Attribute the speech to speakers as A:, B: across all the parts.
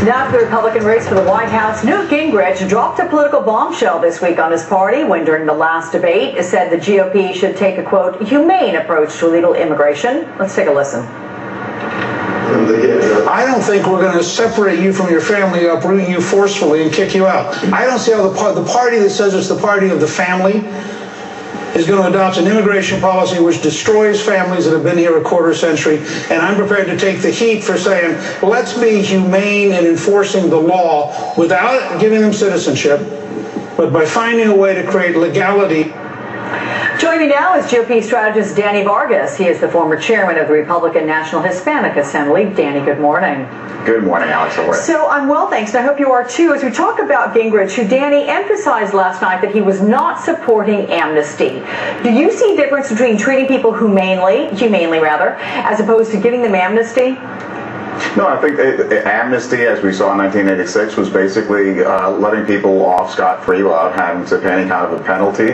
A: Now to the Republican race for the White House. Newt Gingrich dropped a political bombshell this week on his party when during the last debate said the GOP should take a, quote, humane approach to illegal immigration. Let's take a listen.
B: I don't think we're going to separate you from your family, uproot you forcefully and kick you out. I don't see how the party that says it's the party of the family is going to adopt an immigration policy which destroys families that have been here a quarter century, and I'm prepared to take the heat for saying, let's be humane in enforcing the law without giving them citizenship, but by finding a way to create legality.
A: Joining me now is GOP strategist Danny Vargas. He is the former chairman of the Republican National Hispanic Assembly. Danny, good morning.
C: Good morning, Alex. How are you?
A: So I'm well, thanks, and I hope you are too. As we talk about Gingrich, who Danny emphasized last night that he was not supporting amnesty. Do you see a difference between treating people humanely as opposed to giving them amnesty?
C: No, I think amnesty, as we saw in 1986, was basically letting people off scot-free without having to pay any kind of a penalty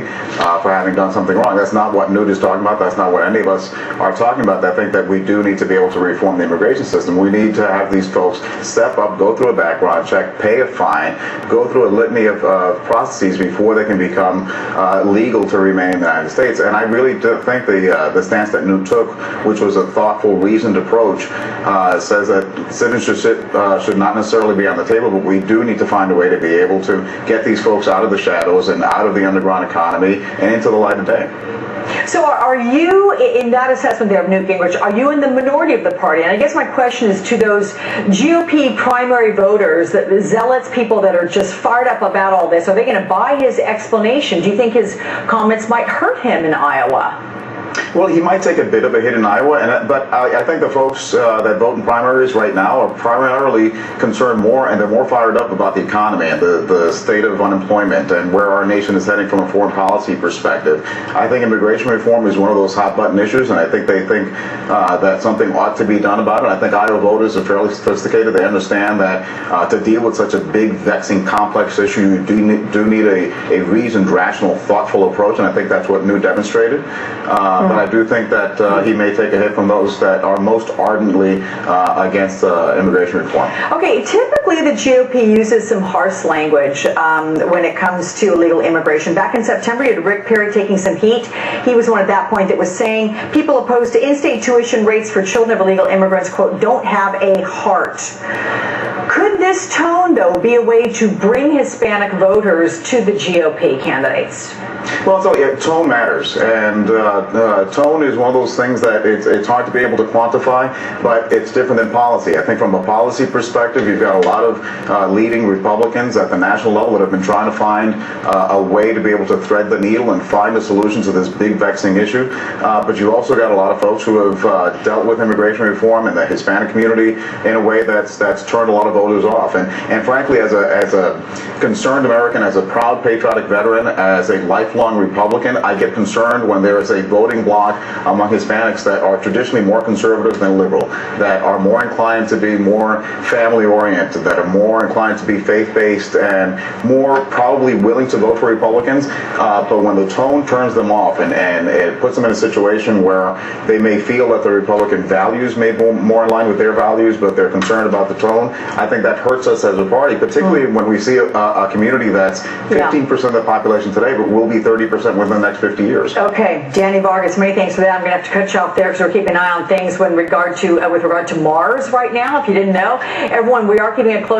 C: for having done something wrong. That's not what Newt is talking about. That's not what any of us are talking about. I think that we do need to be able to reform the immigration system. We need to have these folks step up, go through a background check, pay a fine, go through a litany of processes before they can become legal to remain in the United States. And I really do think the stance that Newt took, which was a thoughtful, reasoned approach, says that citizenship should not necessarily be on the table, but we do need to find a way to be able to get these folks out of the shadows and out of the underground economy and into the light of day.
A: So are you, in that assessment there of Newt Gingrich, are you in the minority of the party? And I guess my question is to those GOP primary voters, the zealots, people that are just fired up about all this, are they going to buy his explanation? Do you think his comments might hurt him in Iowa?
C: Well, he might take a bit of a hit in Iowa, but I think the folks that vote in primaries right now are primarily concerned more, and they're more fired up about the economy and the state of unemployment and where our nation is heading from a foreign policy perspective. I think immigration reform is one of those hot-button issues, and I think they think that something ought to be done about it. I think Iowa voters are fairly sophisticated. They understand that to deal with such a big, vexing, complex issue, you do need a reasoned, rational, thoughtful approach, and I think that's what Newt demonstrated. But I do think that he may take a hit from those that are most ardently against immigration reform. Okay,
A: typically the GOP uses some harsh language when it comes to illegal immigration. Back in September, you had Rick Perry taking some heat. He was one at that point that was saying people opposed to in-state tuition rates for children of illegal immigrants, quote, don't have a heart. Could this tone, though, be a way to bring Hispanic voters to the GOP candidates?
C: Well, so yeah, tone matters, and tone is one of those things that it's hard to be able to quantify, but it's different than policy. I think from a policy perspective, you've got a lot of leading Republicans at the national level that have been trying to find a way to be able to thread the needle and find a solution to this big, vexing issue. But you've also got a lot of folks who have dealt with immigration reform in the Hispanic community in a way that's turned a lot of voters off. And frankly, as a concerned American, as a proud patriotic veteran, as a lifelong Republican, I get concerned when there is a voting bloc among Hispanics that are traditionally more conservative than liberal, that are more inclined to be more family-oriented, that are more inclined to be faith-based and more probably willing to vote for Republicans. But when the tone turns them off and it puts them in a situation where they may feel that the Republican values may be more in line with their values, but they're concerned about the tone, I think that hurts us as a party, particularly when we see a community that's 15% of the population today, but will be 30% within the next 50 years.
A: Okay, Danny Vargas, many thanks for that. I'm going to have to cut you off there because we're keeping an eye on things with regard to Mars right now, if you didn't know. Everyone, we are keeping a close